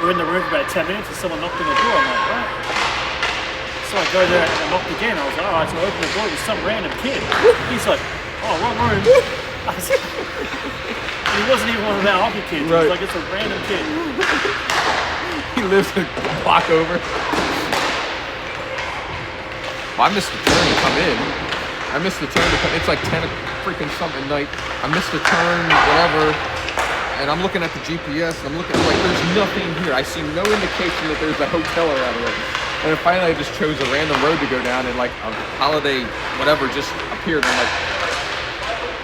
we're in the room for about 10 minutes and someone knocked on the door. I'm like, what? So I go there and I knocked again. I was like, alright, so I open the door with some random kid. He's like, oh, wrong room. And he wasn't even one of our hockey kids. Right. He was like, it's a random kid. He lives a block over. Well, I missed the turn to come in. It's like 10 freaking something night. I missed the turn, whatever. And I'm looking at the GPS and I'm looking like there's nothing here. I see no indication that there's a hotel around here. And then finally I just chose a random road to go down and like a holiday whatever just appeared. I'm like,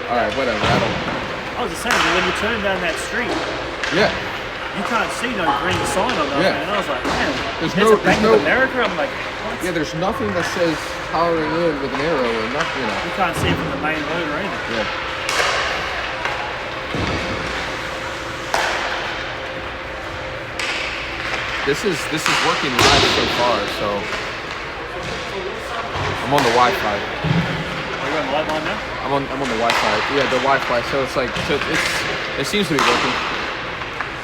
alright, whatever, I was the same, but when you turn down that street, yeah, you can't see no green sign on that. Yeah. And I was like, man, there's a Bank of America? I'm like, what? Yeah, there's nothing that says hollering in with an arrow or nothing, you know. You can't see it from the main road or anything. Yeah. This is working live so far, so I'm on the Wi-Fi. Are you on the live line now? I'm on the Wi-Fi. Yeah, the Wi-Fi. So it's like it seems to be working.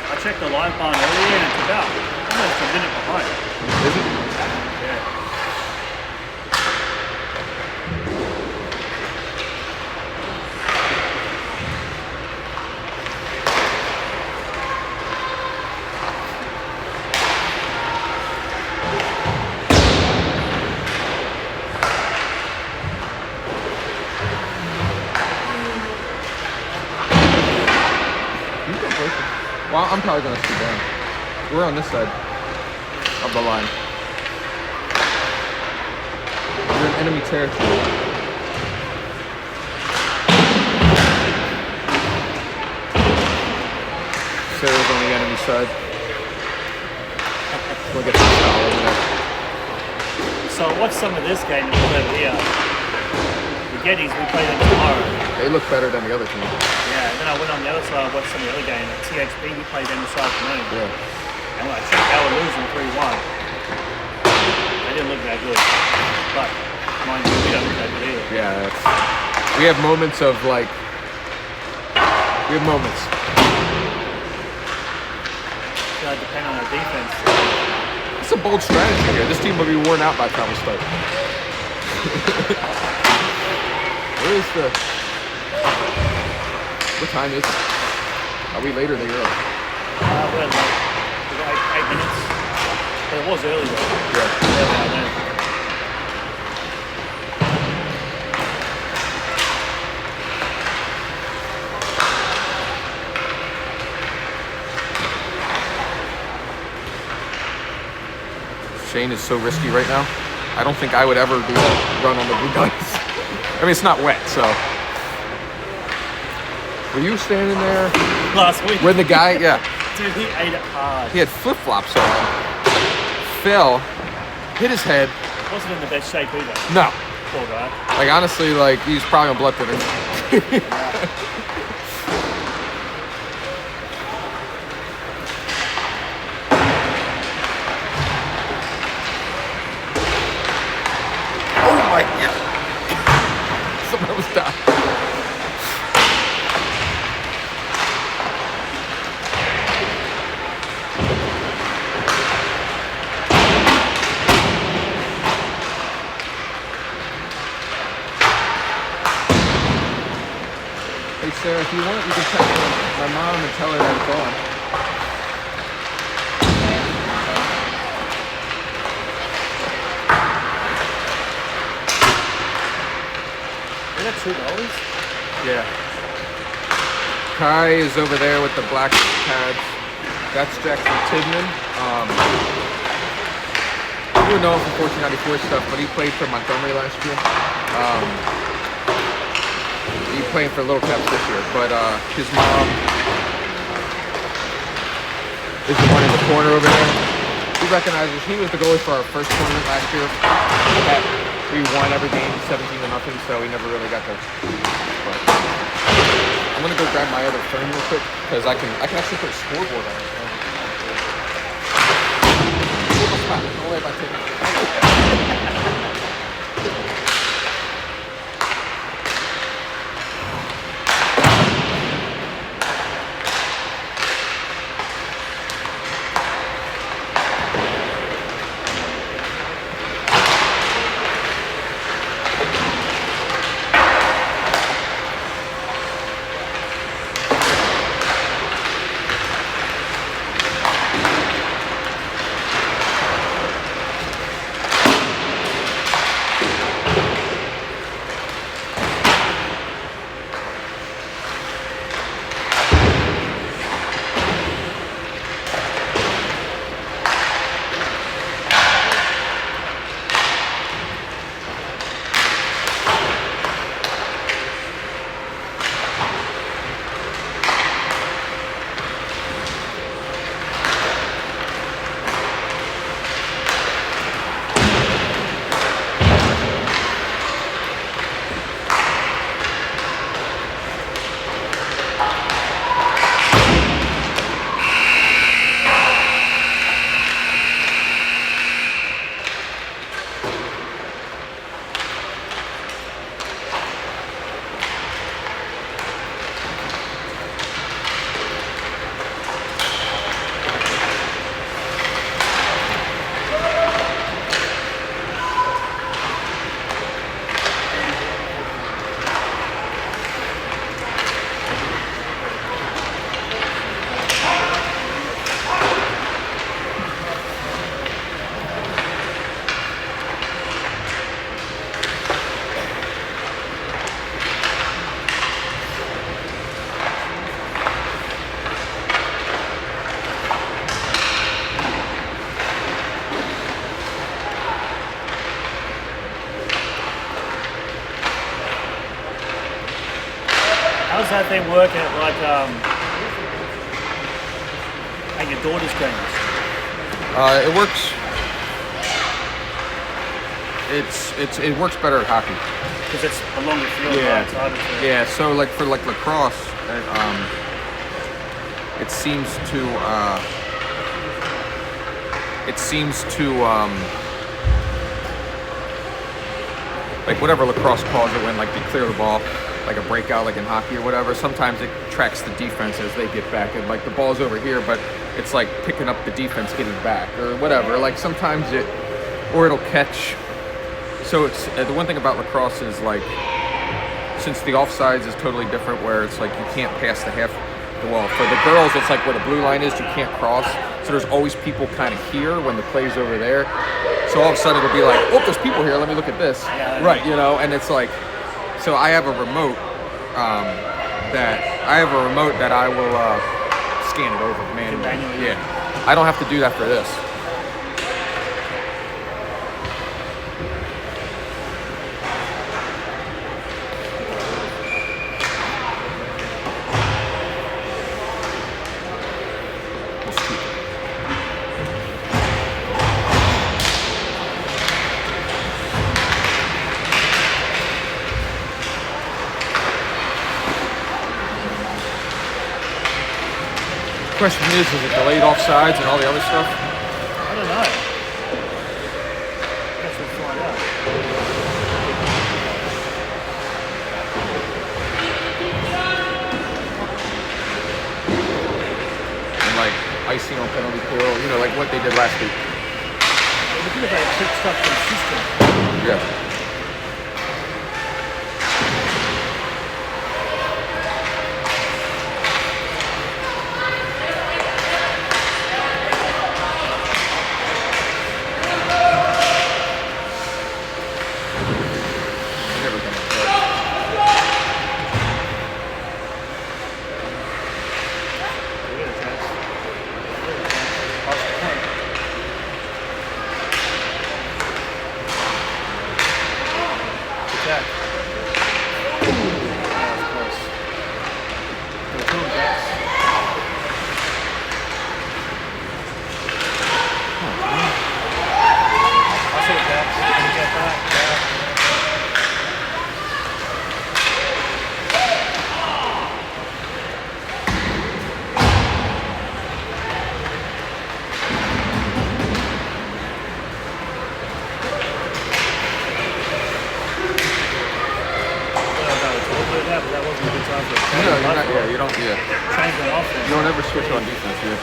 I checked the live line earlier and it's about almost a minute behind. Is it? Yeah. Well, I'm probably going to sit down. We're on this side of the line. We're in enemy territory. Sarah's on the enemy side. We'll get some foul over there. So what's some of this game over here? The Gettys, we play them tomorrow. They look better than the other team. Yeah, and then I went on the other side, watched some of the other game. At THB, we played them this afternoon. Yeah. And when I checked, they were losing 3-1. They didn't look that good. But, mind you, we don't look that good either. Yeah, we have moments of like... We have moments. It's going to depend on our defense. It's a bold strategy here. This team will be worn out by travel start. Where is the... What time is it? Are we late or are they early? We're late. We got 8 minutes. But it was early though. Yeah. Shane is so risky right now. I don't think I would ever do a run on the blue guys. I mean, it's not wet, so. Were you standing there? Last week. Where the guy, yeah. Dude, he ate it hard. He had flip-flops on. Fell, hit his head. Wasn't in the best shape either. No. Poor guy. Like, honestly, like, he's probably on blood thinner. Sarah, if you want, you can text my mom and tell her that it's on. Is that $2? Yeah. Kai is over there with the black pads. That's Jackson Tidman. You would know him from 1494 stuff, but he played for Montgomery last year. He's playing for Little Caps this year, but his mom is the one in the corner over there. He recognizes he was the goalie for our first tournament last year. We won every game 17-0, so we never really got to. But I'm gonna go grab my other phone real quick because I can actually put a scoreboard on it. Don't worry about taking it. that thing work at like at your daughter's games? It works. It works better at hockey. Because it's a longer field. Yeah. Right? It's harder to... Yeah. So like for like lacrosse, it seems to. Like whatever lacrosse calls it when like they clear the ball, like a breakout, like in hockey or whatever. Sometimes it tracks the defense as they get back, and like the ball's over here, but it's like picking up the defense getting back or whatever. Like sometimes it'll catch. So it's the one thing about lacrosse is like, since the offsides is totally different, where it's like you can't pass the half. Well, for the girls, it's like where the blue line is, you can't cross. So there's always people kind of here when the play's over there. So all of a sudden it'll be like, oh, there's people here. Let me look at this. Yeah, right, you know, and it's like, so I have a remote that I will scan it over manually. Yeah, I don't have to do that for this. Question is it delayed offsides and all the other stuff? I don't know. Guess we'll find out. And like icing on penalty kill, you know, like what they did last week. We could have had quick stuff consistent. Yeah. You don't ever switch on defense here.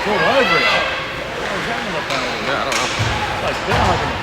It's all over it. What was that on the penalty? Yeah, I don't know. Like, bear hugging it.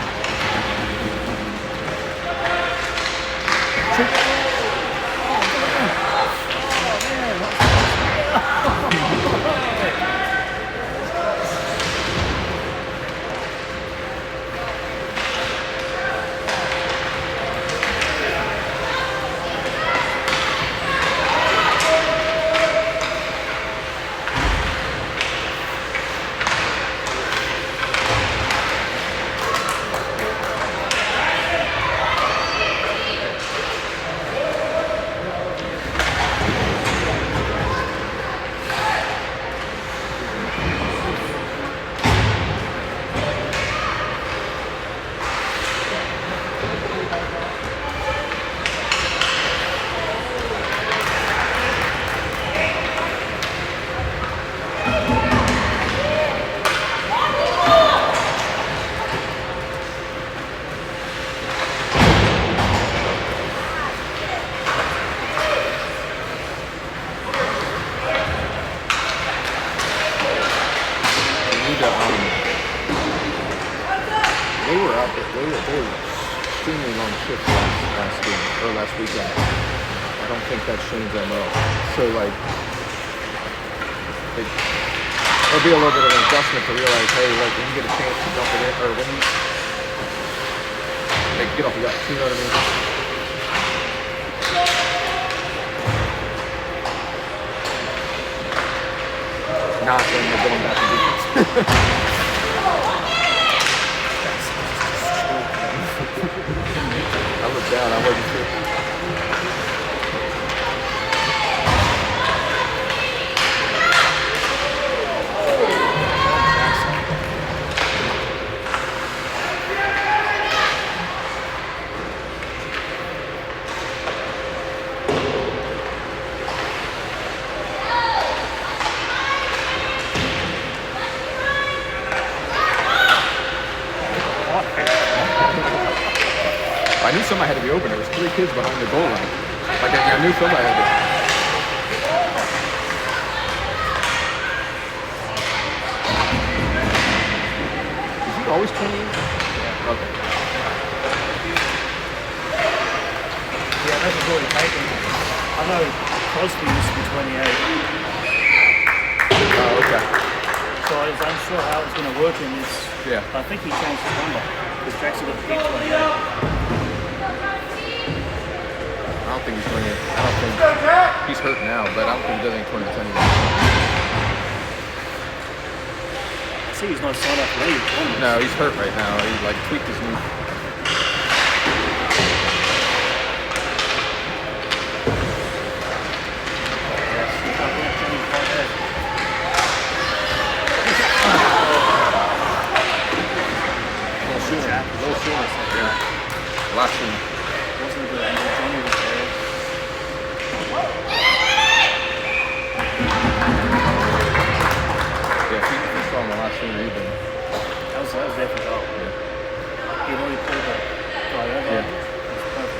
They were extremely long shifts last weekend. I don't think that's Shane's MO. So like, there'll be a little bit of an adjustment to realize, hey, like when you get a chance to jump it in, or when you like get off the ice, you know what I mean? Not when you're going back to defense. I looked down, I wasn't sure. I knew somebody had to be open. There was 3 kids behind the goal line. Like I knew somebody had to. Is he always 28? Yeah. Okay. Yeah, that's a good taken. I know Crosby used to be 28. Oh, okay. So I was unsure how it was going to work in this. Yeah. I think he changed his number because Jackson got the big 28. I don't think he's 28. I don't think he's hurt now, but I don't think he does any tournaments anymore. I see he's not signed up for any tournaments. No, he's hurt right now. He like tweaked his knee. Little sooner. Yeah. Last sooner. Wasn't a good angle. Johnny was there. Yeah, he saw him a lot sooner even. That was there for goal. Yeah. He really pulled that guy over. Yeah. It was perfect.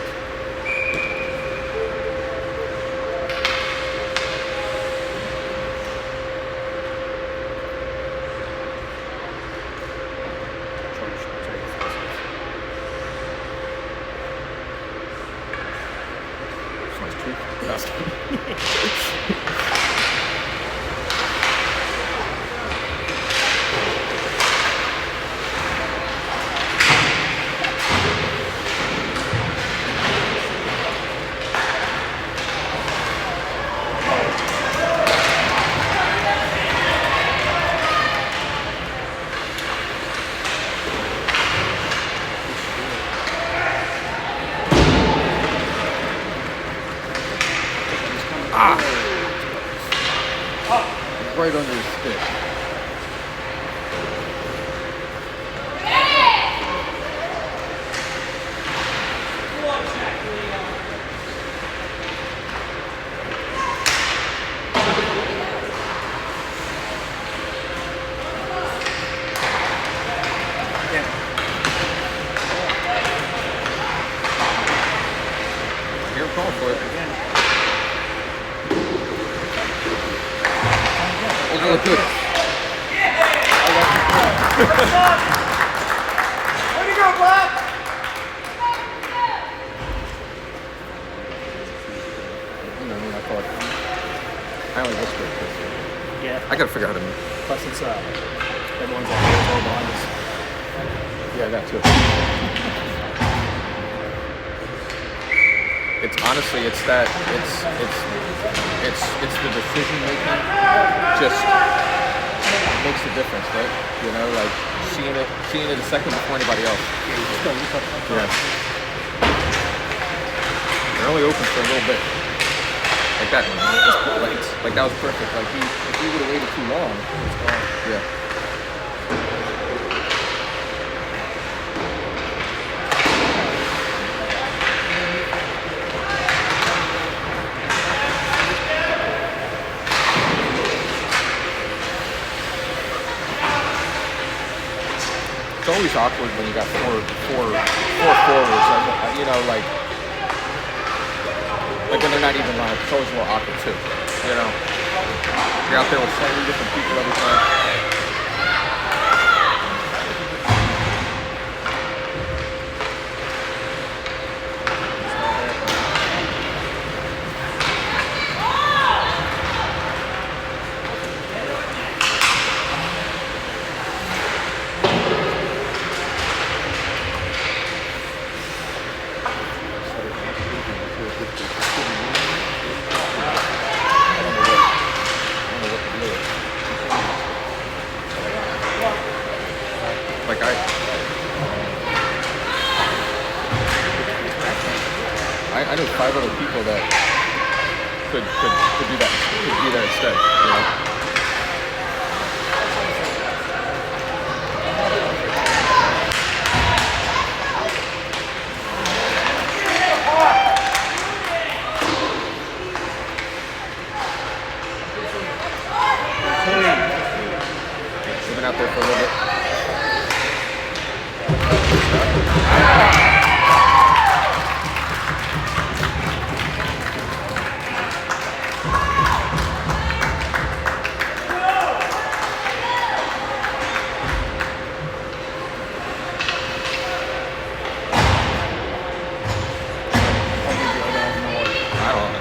Right under his stick. Here, call for it again. Oh, that looked good. Where'd you go, Bob? You know what I mean? I thought I only whispered because Yeah. I gotta figure out how to move. Plus it's everyone's like all behind us. Yeah, that too. It's honestly, it's the decision making just makes a difference, right? You know, like seeing it a second before anybody else. Yeah. They're only open for a little bit. Like that one. Like that was perfect. Like if he would have waited too long, it's gone. Yeah. It's always awkward when you got four forwards. You know, like when they're not even live. It's always a little awkward too. You know, you're out there with so many different people every time. Like I know 5 other people that could do that, could be there instead, you know. We've been out there for a little bit. I don't know.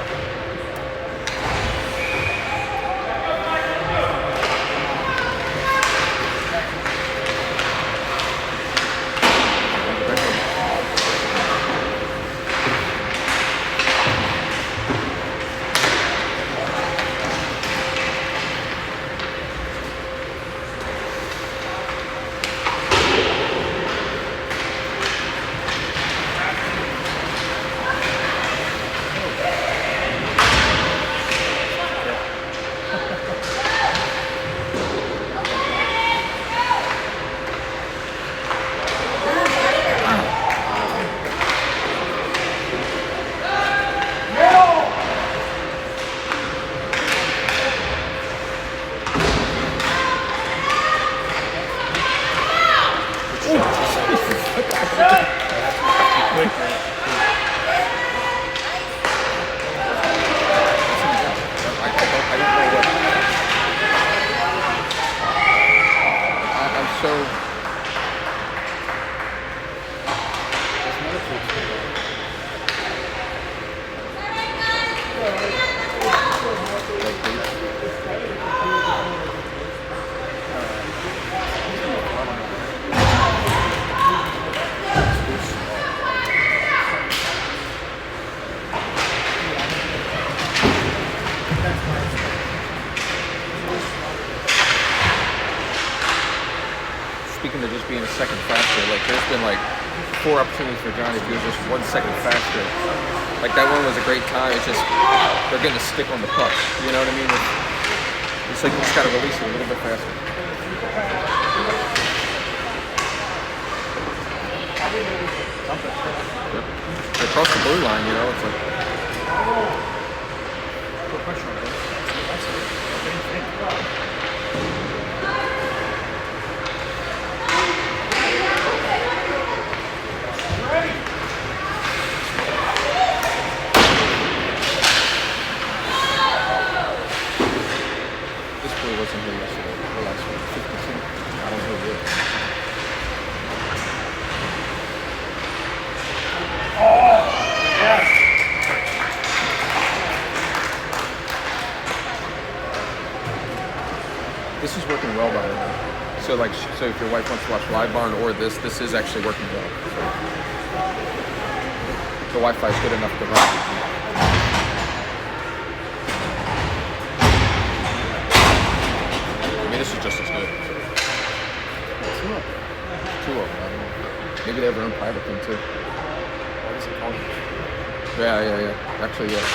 Speaking of just being a second faster, like there's been like 4 opportunities for Johnny to do just 1 second faster. Like that one was a great time. It's just they're getting a stick on the puck. You know what I mean? It's like you just gotta release it a little bit faster. Yep. Across the blue line, you know, it's like. Put pressure on it. This play wasn't here yet. yesterday. Or last week. 52. I don't know yet. This is working well, by the way. So, like, so if your wife wants to watch Live Barn or this is actually working well. So, the Wi-Fi is good enough to run. I mean, this is just as good. Two of them. I don't know. Maybe they have their own private thing too. What is it called? Yeah. Actually, yeah.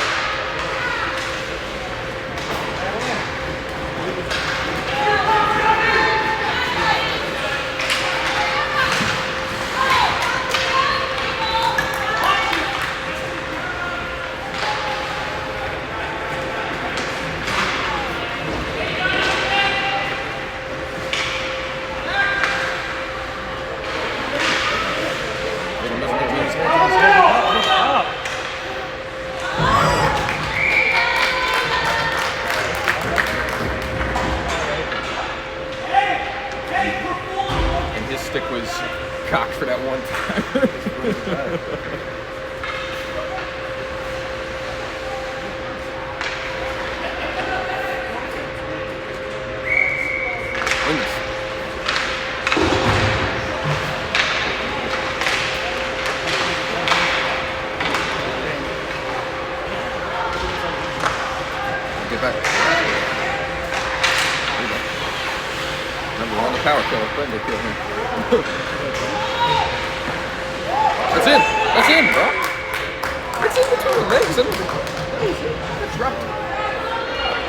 Stick was cocked for that one time. Get back. There you go. Remember, we're on the power kill. Then they kill him. That's in, bro. It's in between the legs. That dropped.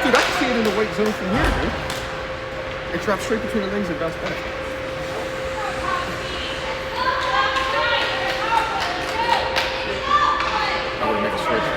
Dude, I can see it in the weight zone from here, dude. It dropped straight between the legs and bounced back. I would make a switch.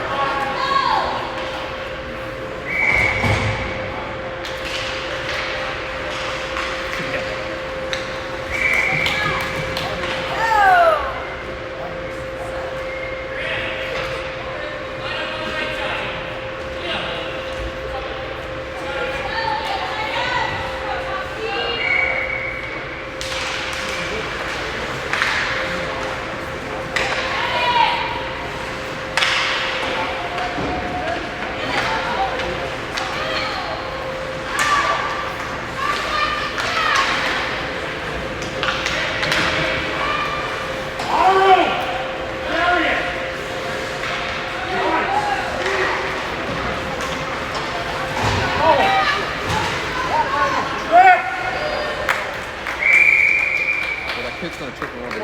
Kid's gonna trip one day.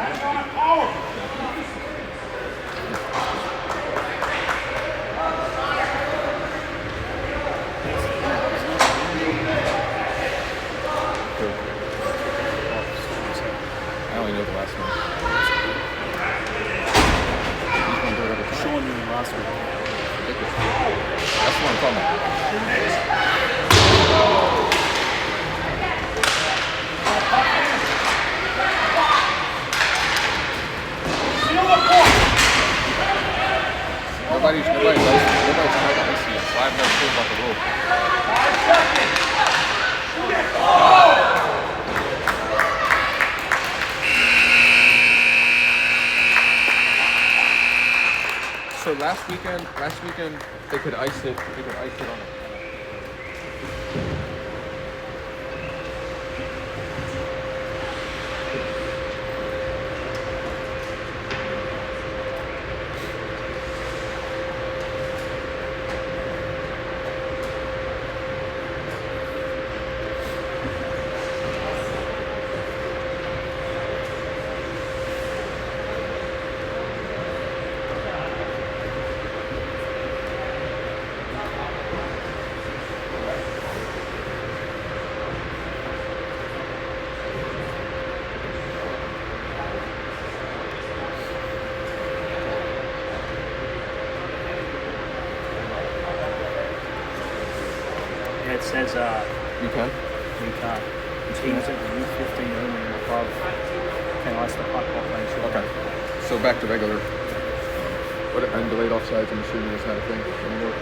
I only know the last one. He's gonna do it every time. Showing you last week. Ridiculous. That's what I'm talking about. Nobody's tried to ice yet, so I've never heard about the rule. So last weekend they could ice it on it. It says You can? you can't. Teams at the U15 only and above can ice the puck off lane short. Okay. So back to regular. What and delayed offsides, I'm assuming is not a thing anymore.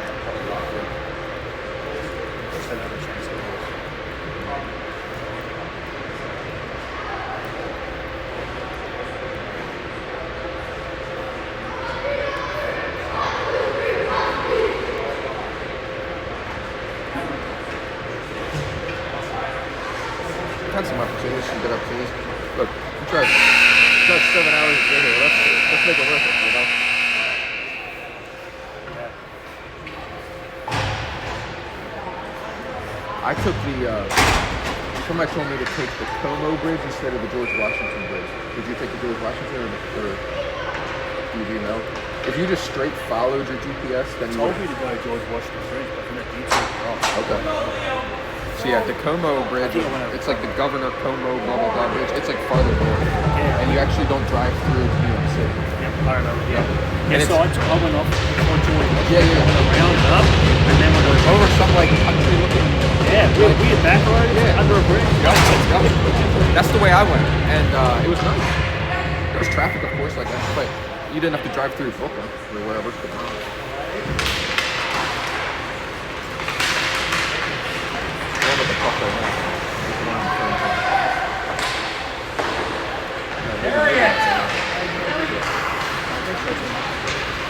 So that would change the rules. I've had some opportunities to get opportunities. Look, we drive 7 hours to get here. Let's make it worth it, you know? I took somebody told me to take the Como Bridge instead of the George Washington Bridge. Did you take the George Washington or do you know? If you just straight followed your GPS, then you told me to go to George Washington Bridge, but I'm not YouTube. Okay. So yeah, the Como Bridge, it's like the Governor Como blah blah blah bridge. It's like farther north, and you actually don't drive through New York City. Yeah, I remember. Yeah. And So I went off before George Washington. Yeah. Around it up, and then went Over some like country looking. Yeah, we had back road under a bridge. That's the way I went, and it was nice. There was traffic, of course, like that, but you didn't have to drive through Brooklyn or wherever. What about the puck right now?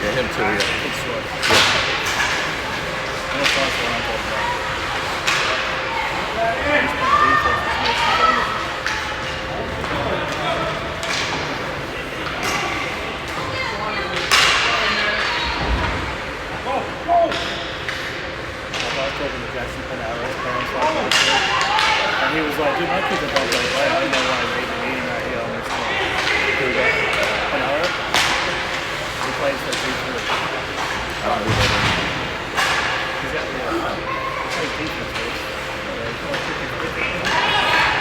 Yeah, him too, yeah. It's short. And it's also what I'm talking about. He's playing defense, which makes him vulnerable. I was talking to Jackson Panaro, and he was like, dude, my kid's a bug like that. I don't know why they're even eating out here on this one. Panaro? He plays for D3. I don't know that. He's got he plays defense first.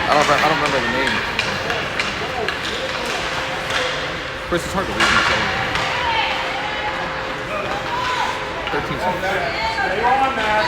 I don't remember the name. Chris, it's hard to read these things. 13 seconds. Stay on, Matt.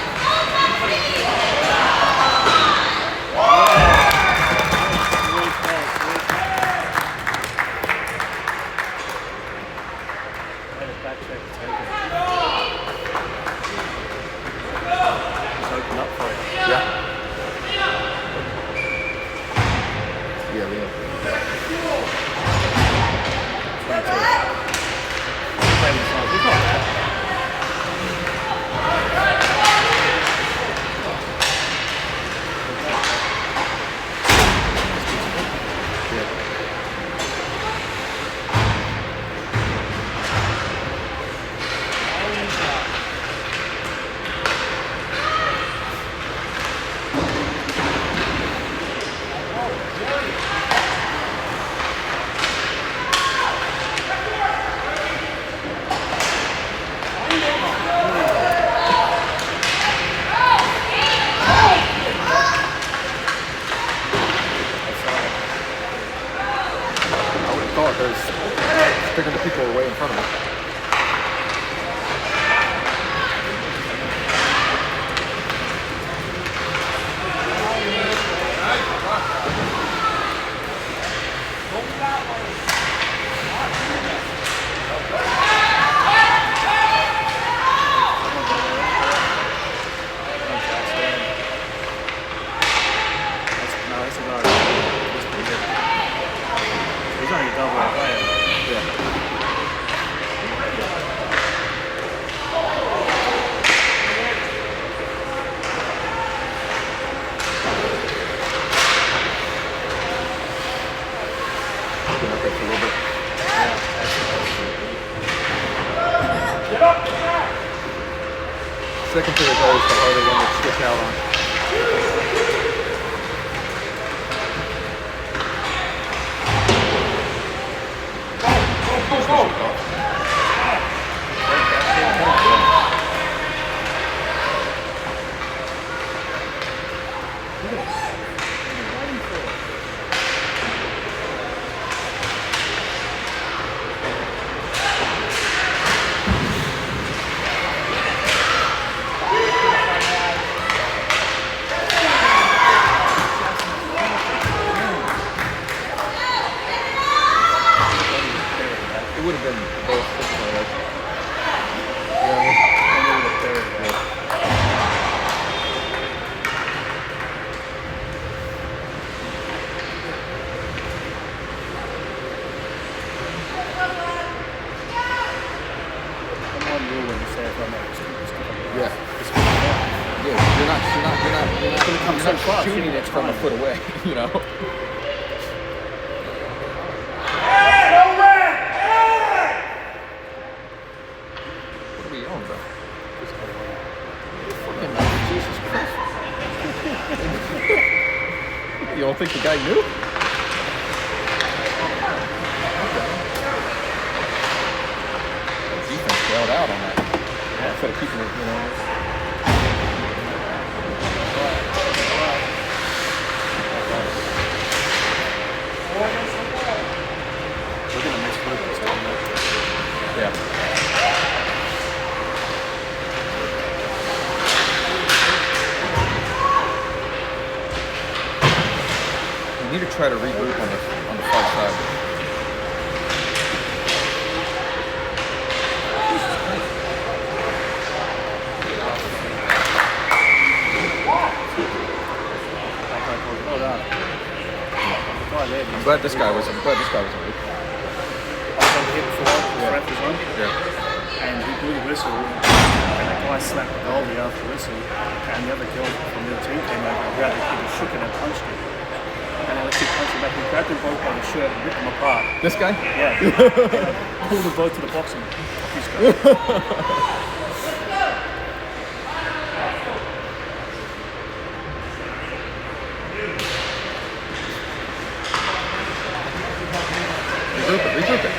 Picking the people away in front of us. Second to the goal is the harder one to switch out on. It would have been both. far. shooting it from a foot away, you know. What are we yelling about? Fucking Jesus Christ. You don't think the guy knew? Defense bailed out on that. Yeah, instead of keeping it, you know. We're gonna miss Lucas down there. Yeah. We need to try to regroup on the far side. Hold on. I'm glad this guy was awake. I was over here before, the ref was on, Yeah. and he blew the whistle, and that guy slapped the goalie after the whistle, and the other girl from the other team came over and grabbed the kid and shook it and punched him. And then the kid punched him back, he grabbed them both by the shirt and ripped them apart. This guy? Yeah. Pulled them both to the boxing. He's great. Regroup it.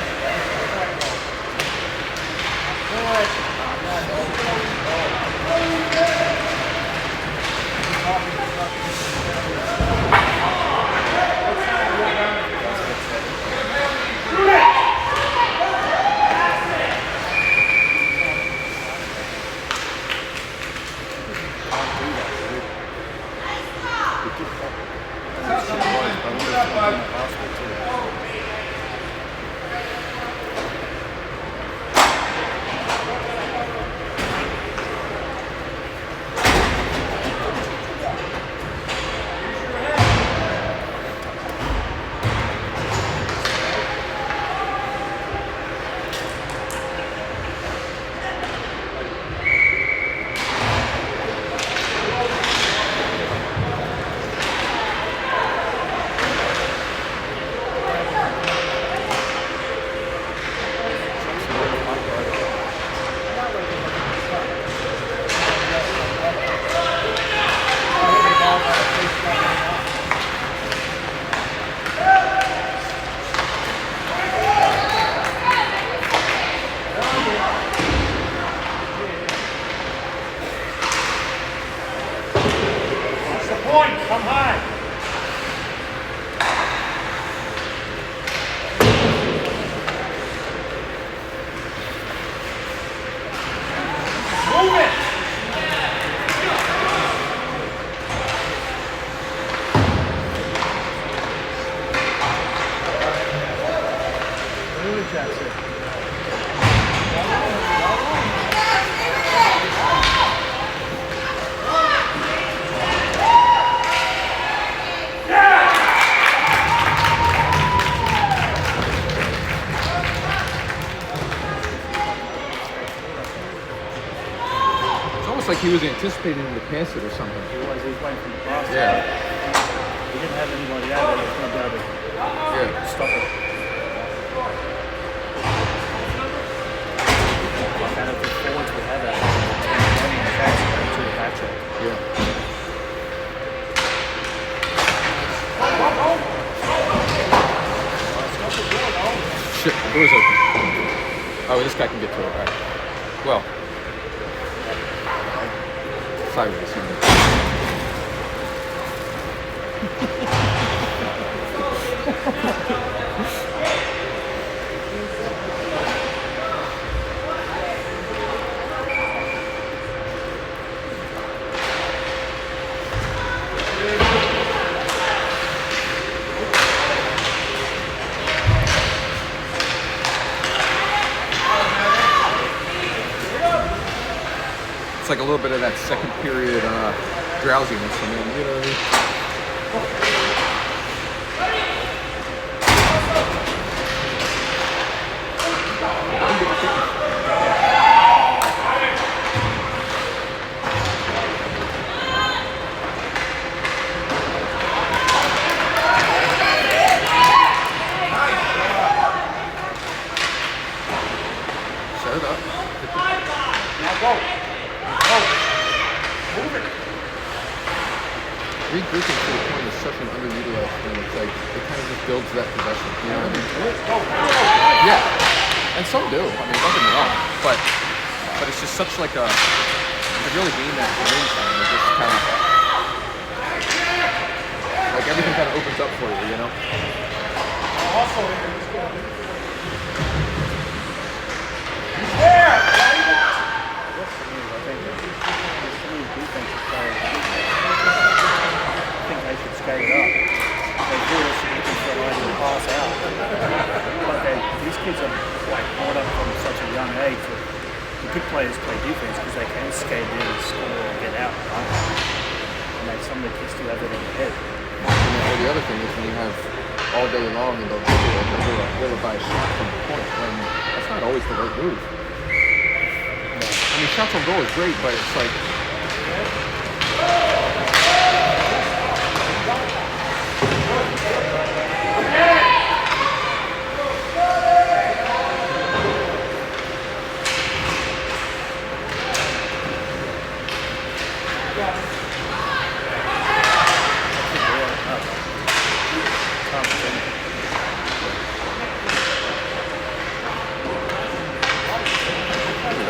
Point, come high. Move it. Like he was anticipating him to pass it or something. He was waiting for the pass. Yeah. He didn't have anybody out there that was going to be able to stop it. And if the forwards would have that, to the back check. Yeah. Shit, the door's open. Oh, this guy can get to it. All right. Well. Sideways. It's like a little bit of that second period drowsiness. I mean, you know what I mean? three-point is such an underutilized thing. It's like, it kind of just builds that possession. You know what I mean? Yeah. And some do. I mean, don't get me wrong. But it's just such like a, to really gain that range time, it just kind of, like everything kind of opens up for you, you know? Skate up. They do this looking for a to pass out. But these kids are like brought up from such a young age that the good players play defense because they can skate in and score and get out, right? And some of the kids still have it in their head. Well, the other thing is when you have all day long and they'll dribble by a shot from the point, when that's not always the right move. I mean, shots on goal is great, but it's like,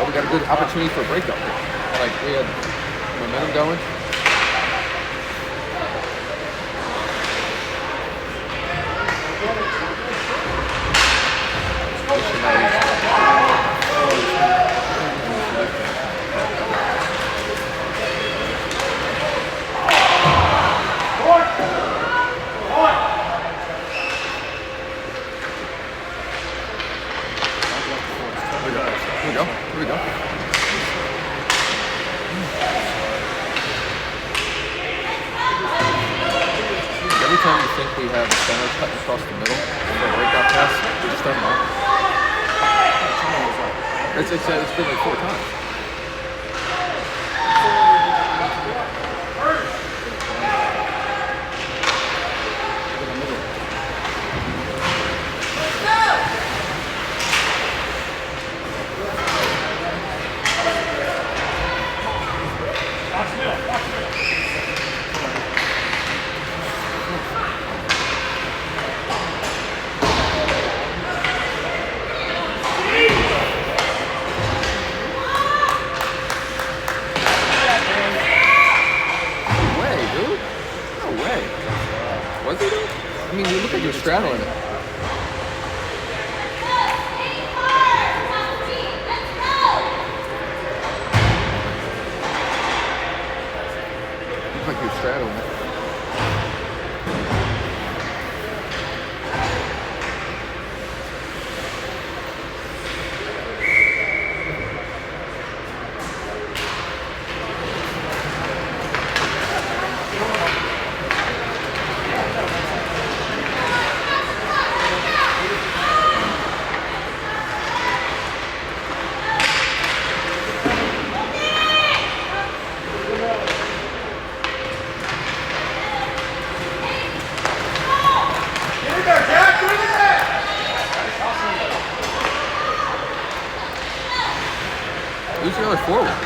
we got a good opportunity for a breakup here. Like, we had momentum going. Here we go. Every time you think we have a center cutting across the middle for a breakout pass, we just don't know. It's been like 4 times. Was he though? I mean, you look like you're straddling it. Look like you're straddling it. Who's the other forward?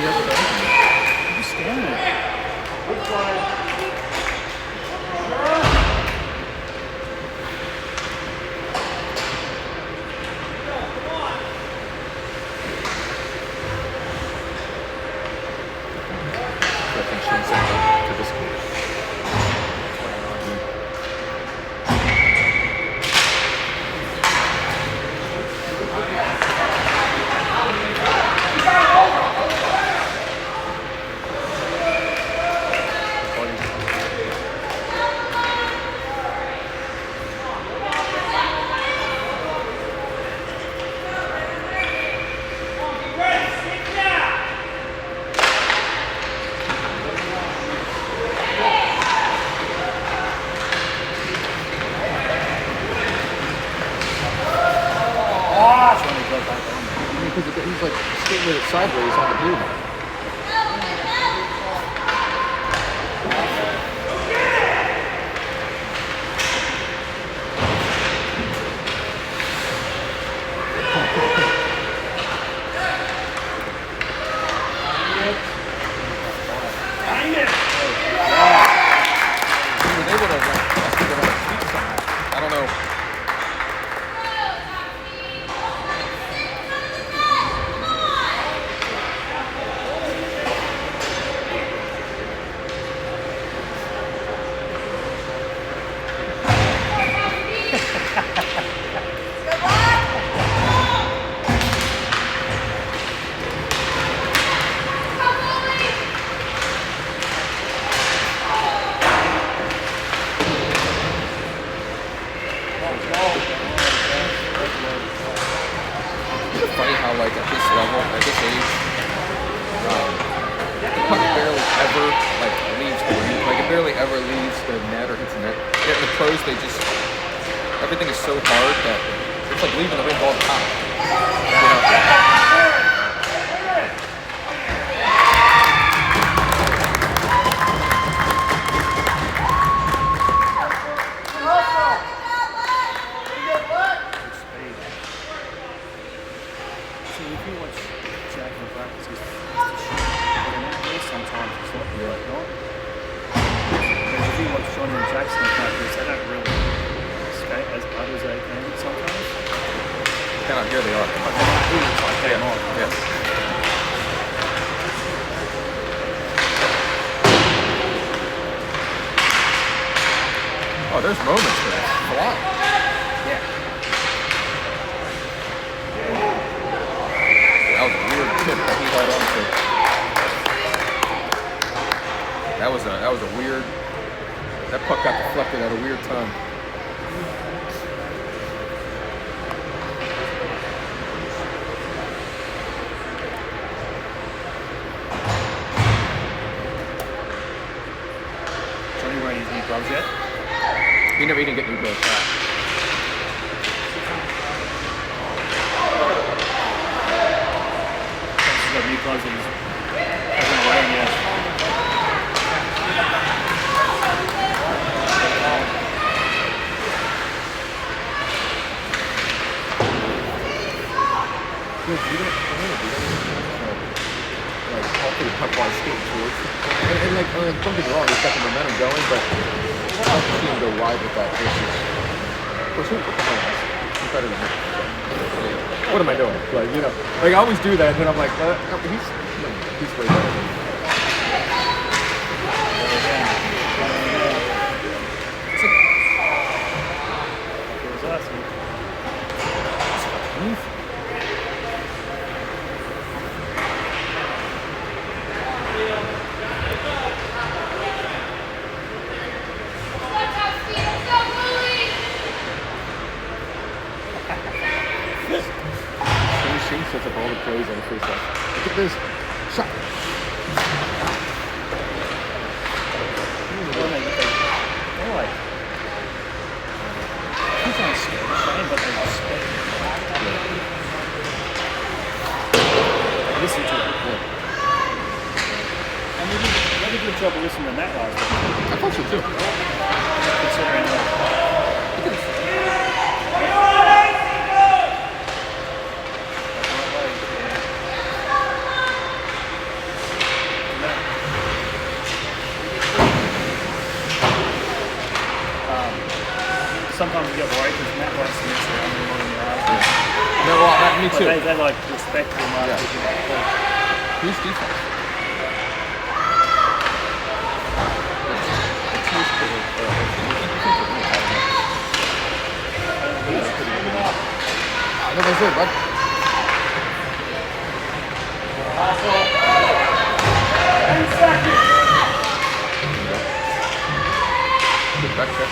he hasn't done anything. I'm just standing there. I think Shane sent that to this kid. Because he's like skating with it sideways on the blue line. They would have I don't know. It's funny how, like, at this level, at this age, the puck barely ever, like, leaves the ring. Like, it barely ever leaves the net or hits the net. Yet in the pros, they just, everything is so hard that it's like leaving the ring all the time. You know? Sometimes it's not right, not. Whereas if you watch Johnny and Jackson practice, they don't really skate as hard as they can sometimes. Kind of here they are. But they're not here, it's like game on. Yes. Oh, there's moments where it's flying. Yeah. That was a weird tip that he held on to. That was a weird. That puck got deflected at a weird time. Johnny wearing his new gloves yet? He didn't get new gloves. He's got new gloves and he's not wearing yet. Like, hopefully the puck while skating towards. And like, don't get me wrong, he's got the momentum going, but I don't see him go wide with that versus. Of course, what the hell? He's better than me. So, what am I doing? Like, you know, like I always do that, and then I'm like, no, but he's way better than me. It was awesome. Shane sets up all the plays on the face-off. Look at this shot. They're like, he's on Shane, but they respect him. Listen to it. Yeah. And we did a good job of listening to Matt last week. I thought so too. Considering sometimes you get worried because Matt likes to mix around a lot in the house. No, well, me But too. they like respect him. Like, Who's defense? That was it, bud. Good back check.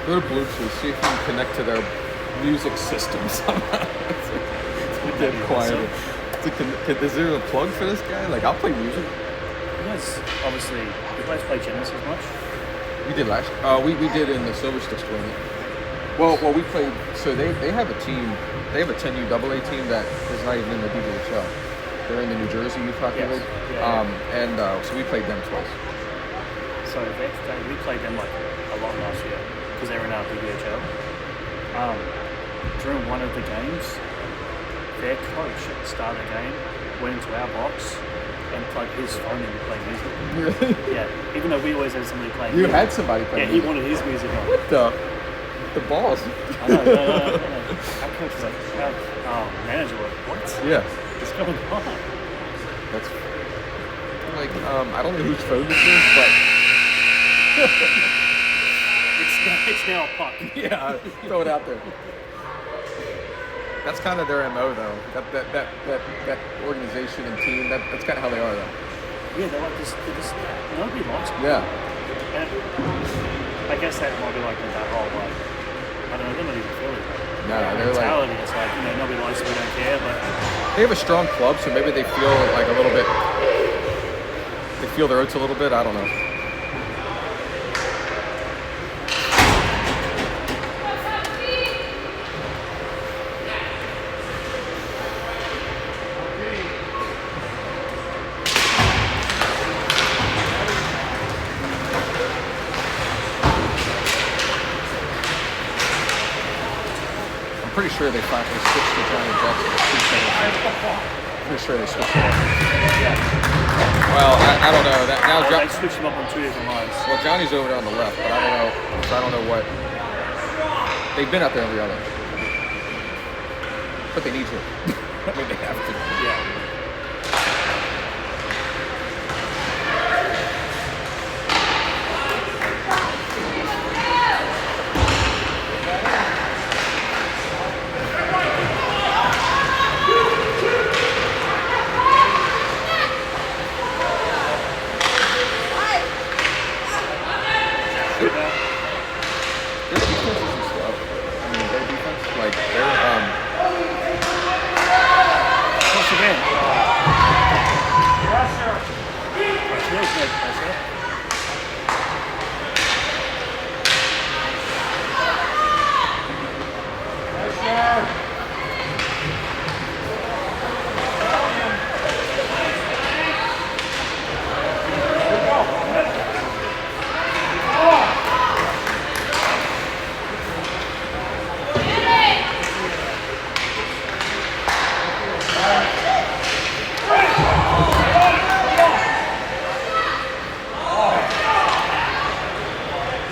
Go to Bluetooth, see if you can connect to their music system somehow. It's dead quiet. Is there a plug for this guy? Like, I'll play music. You guys, obviously, you guys play Genesis much? We did last. We did in the Silver Sticks tournament. Well, we played. So they have a team. They have a 10U AA team that is not even in the DBHL. They're in the New Jersey Youth Hockey League. Yeah. So we played them twice. So we played them like a lot last year because they were in our DBHL. During one of the games, their coach at the start of the game went into our box and plugged his phone in to play music. Really? Yeah, even though we always had somebody playing You music. had somebody play Yeah, music. he wanted his music on. What the balls? I know. Our coach was like, our manager was like, what? Yeah. What's going on? That's like I don't know whose phone this is, but It's now a puck. yeah, throw it out there. That's kind of their MO though. That organization and team. That's kind of how they are though. Yeah, they're like this. Nobody likes them. Yeah. And I guess that might be like that whole like, I don't know, they're not even Philly. No, they're like mentality. It's like, you know, nobody likes them, we don't care. But they have a strong club, so maybe they feel like a little bit. They feel their oats a little bit. I don't know. Pretty sure they finally switched to Johnny Jackson. Pretty sure they switched it up. Well, I don't know. they switched them up on two different lines. Well, Johnny's over there on the left, but I don't know. So I don't know what. They've been out there every other. But they need to. I mean, they have to. Yeah. Their defense isn't slow. I mean, their defense, like, they're, Once again. Pressure. Feels like pressure. Pressure.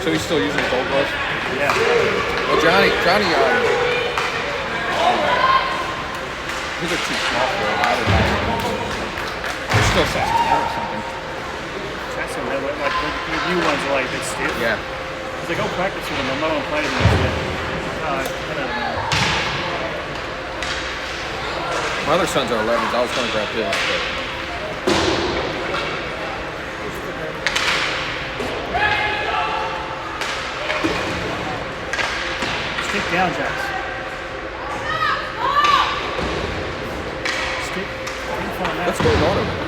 so he's still using his old gloves? Yeah. Well, Johnny, these are too small for him. I don't know. They're still 6'10" or something. That's some like the new ones are like a bit stiff. Yeah. Because they go practice with them, I'm not going to play them yet. I don't know. My other sons are 11s. I was going to grab his, but. Stick down, Jax. Stick. What's going on over there?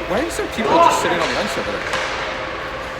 Why are some people just sitting on the ice over there?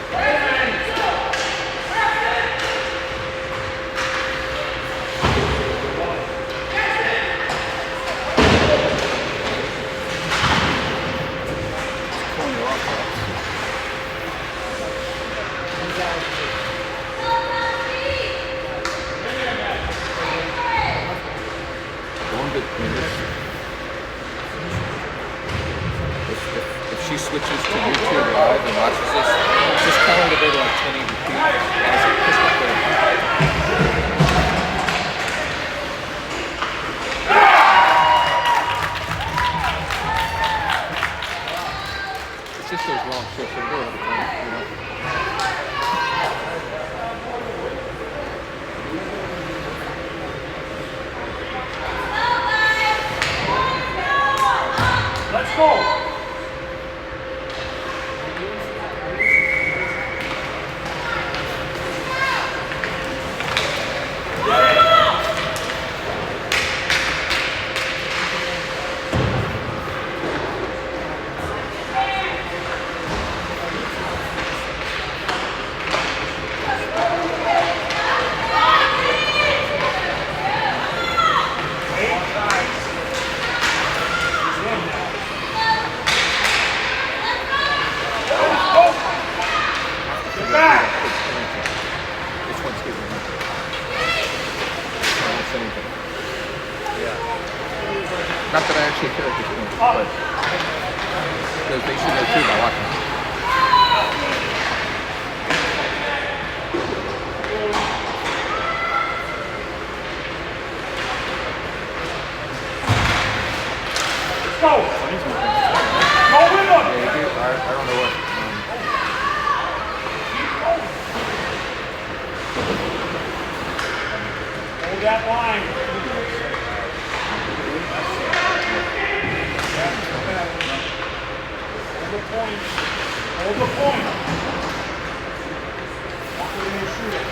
Not that I actually care at this point, but because they should know too by watching. Go! Go with them! I don't know what. Hold that line. Hold the point. Hold the point. Walk in and shoot it.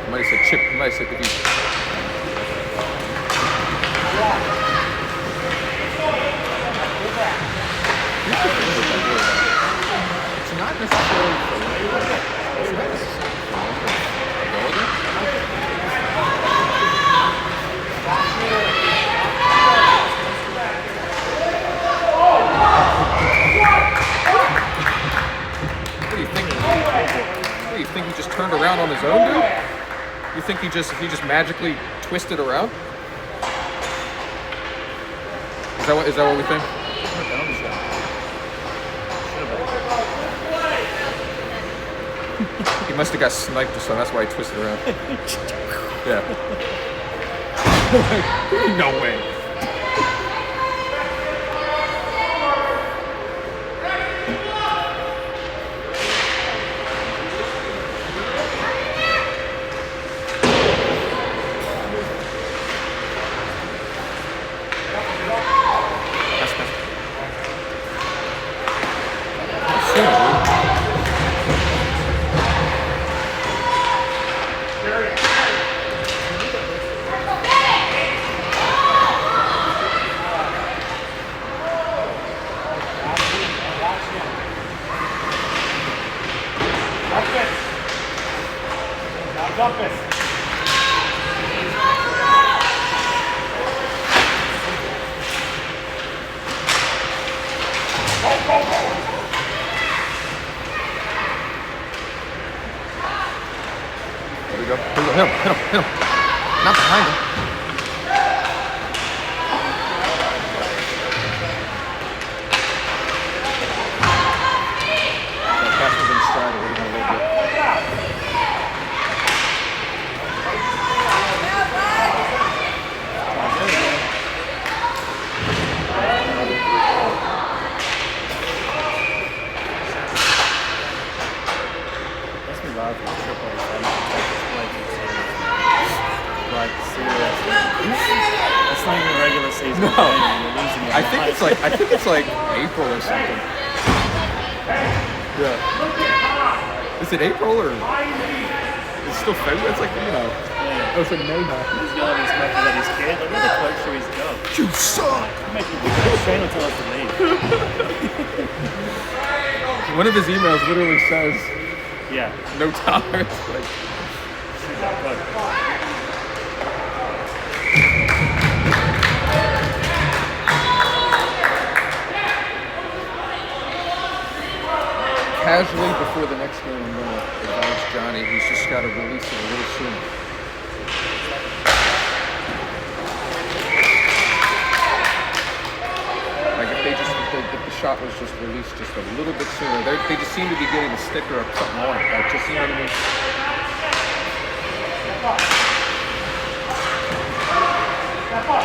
Somebody said chip. Somebody said the beat. It's not necessarily for labor. It's not necessarily for ability. What do you think? What do you think he just turned around on his own, dude? You think he just magically twisted around? Is that what we think? He must have got sniped or something. That's why he twisted around. Yeah. No way. Dump it. Go, go, go. There we go. Hit him. Not behind him. That pass was in stride. It would have been a little bit. Like, seriously. It's not even a regular season No. game. You're losing your I think it's like April or something. Yeah. Is it April or? It's still February. It's like, you know. Yeah. Oh, it's like May now. He's got his message that he's scared. Like, where the coach should he's go? You suck. Shane will tell us to leave. One of his emails literally says, Yeah. "No tolerance." Like, Shoot that coach. game I'm going to advise Johnny. He's just got to release it a little sooner. Like if the shot was just released just a little bit sooner, they just seem to be getting a sticker or something on it. Like, just, you know what I mean? Step up.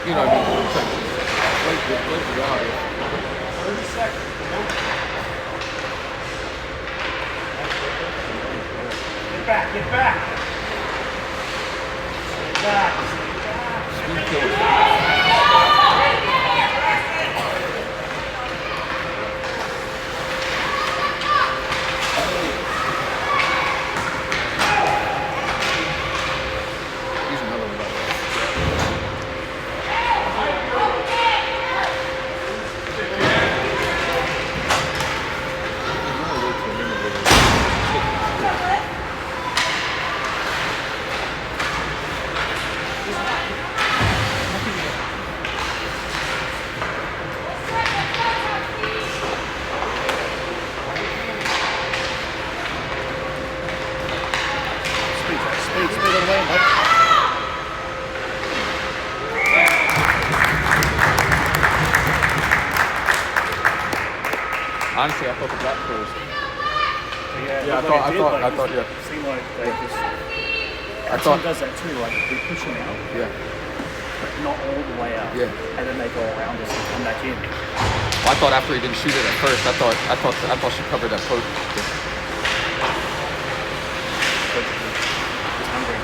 You know what I mean? It's like, wait reality. 30 seconds. Get back, get back. Stay back, stay back. Speed kills. He's another one. Speed away, mate. Honestly, I thought the back closed. Yeah, I thought, yeah. It seemed like they just. I thought, does that too, like they push them out, yeah. but not all the way out. Yeah. And then they go around us and come back in. Well, I thought after he didn't shoot it at first, I thought she covered that post. But he's hungry.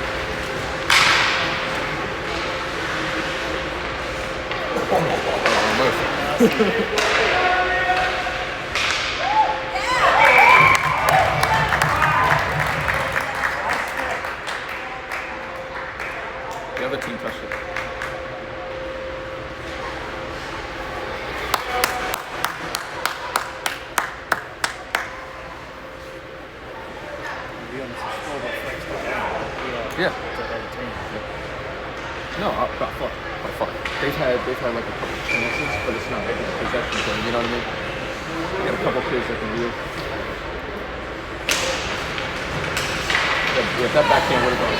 The other team touched it. Yeah. No, by far. They've had like a couple of chances, but it's not like a possession thing. You know what I mean? They got a couple kids that can do it. Yeah, if that backhand would have gone.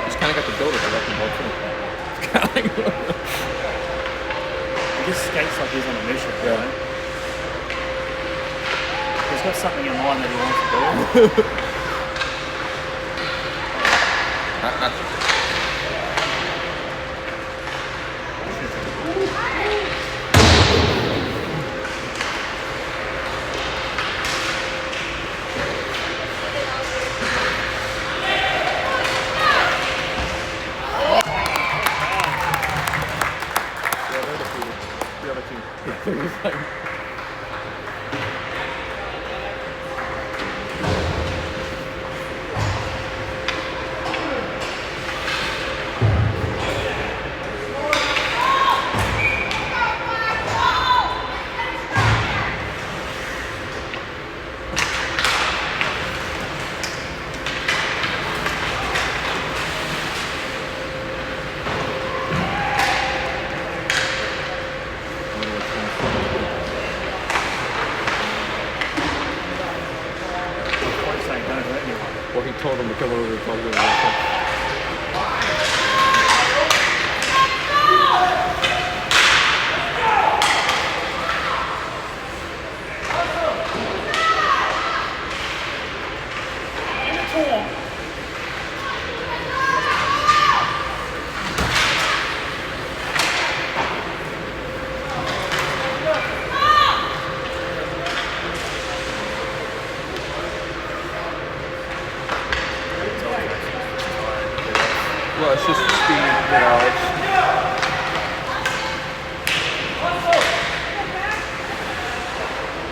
He's kind of got the build of the wrecking ball too. It's kind of like. He just skates like he's on a mission, Yeah. right? He's got something in mind that he wants to do. Not the other team. It's like, told him to come over and talk to him. Well, it's just the speed, you know.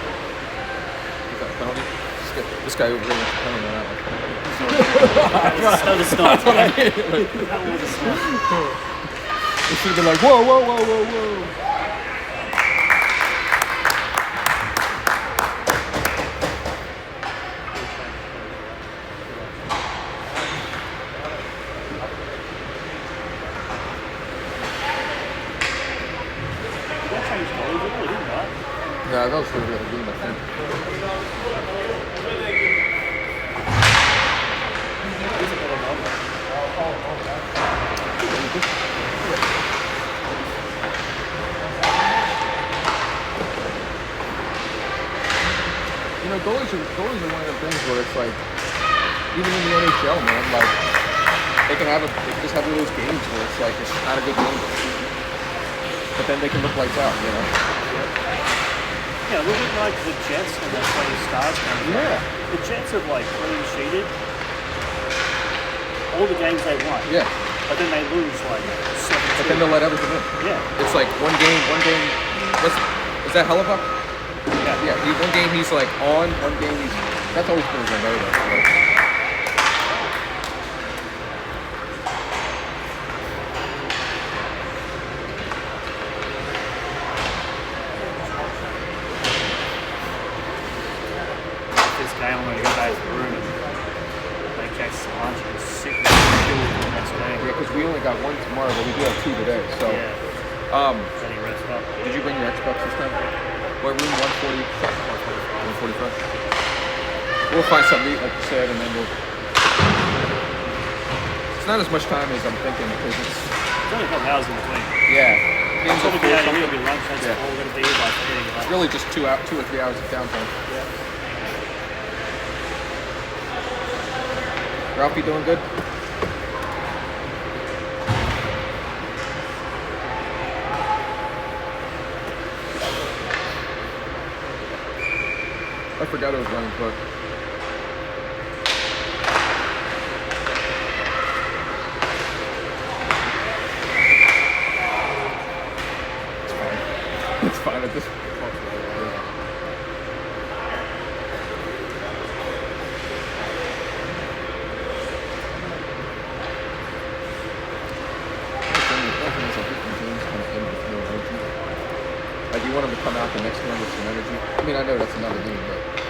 Is that a penalty? This guy over here wants a penalty on that one. That was not. That's what I mean. That was a snort. It should have been like, whoa, whoa, whoa, whoa, whoa. No, that was for the other game, I think. You know, goalies are one of the things where it's like, even in the NHL, man, like they can just have those games where it's like it's not a good game, but then they can look lights out, you know. Yeah, look at like the Jets and that's why the Stars came. Yeah. The Jets have like clean sheeted all the games they won. Yeah. But then they lose like 7-2. But then they'll let everything in. Yeah. It's like one game. Is that Hellebuck? Yeah. Yeah. One game he's like on. One game he's. That's always been his MO though. Like, this game, I'm going to go back to the room and make Jack some lunch and sit and chill for the next game. yeah, because we only got one tomorrow, but we do have two today. So, Yeah. Then he rests up. did you bring your Xbox this time? What room? 140. 145. We'll find something to eat, like you said, and then we'll. It's not as much time as I'm thinking because it's. It's only a couple hours in between. Yeah. Games Probably at get out 4 of here, something. it'll be lunch, that's Yeah. all going to be like getting It's like. really just 2 or 3 hours of downtime. Yeah. Ralphie doing good? I forgot it was running quick. It's fine. It's fine at this point. Like you want him to come out the next game with some energy. I mean, I know that's another game, but